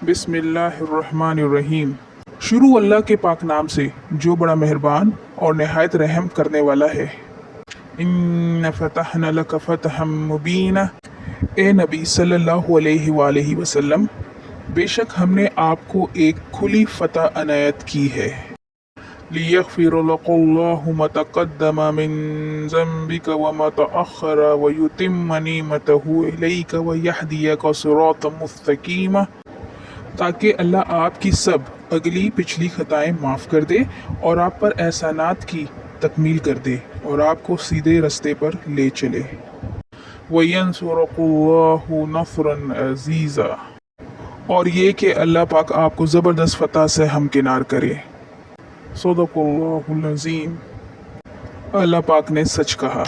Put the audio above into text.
बिस्मिल्लाहिर्रहमानिर्रहीम। शुरू अल्लाह के पाक नाम से जो बड़ा मेहरबान और नहायत रहम करने वाला है। इन्ना फतहना लक फतहम मुबीना। ए नबी सल्लल्लाहु अलैहि वसल्लम, बेशक हमने आपको एक खुली फतह अनायत की है। लियग़फ़िर लकल्लाहु मा तक़द्दम मिन ज़ंबिक व मा तअख़्ख़र व युतिम्म निअमतहु इलैक व यहदियक सिरातम मुस्तक़ीमा, ताकि अल्लाह आपकी सब अगली पिछली खताएं माफ़ कर दे और आप पर एहसानात की तकमील कर दे और आपको सीधे रास्ते पर ले चले। वयंसुरकुल्लाहु नस्रन अज़ीज़ा, और ये कि अल्लाह पाक आपको ज़बरदस्त फतह से हमकिनार करे। सदक़ल्लाहुल अज़ीम, अल्लाह पाक ने सच कहा।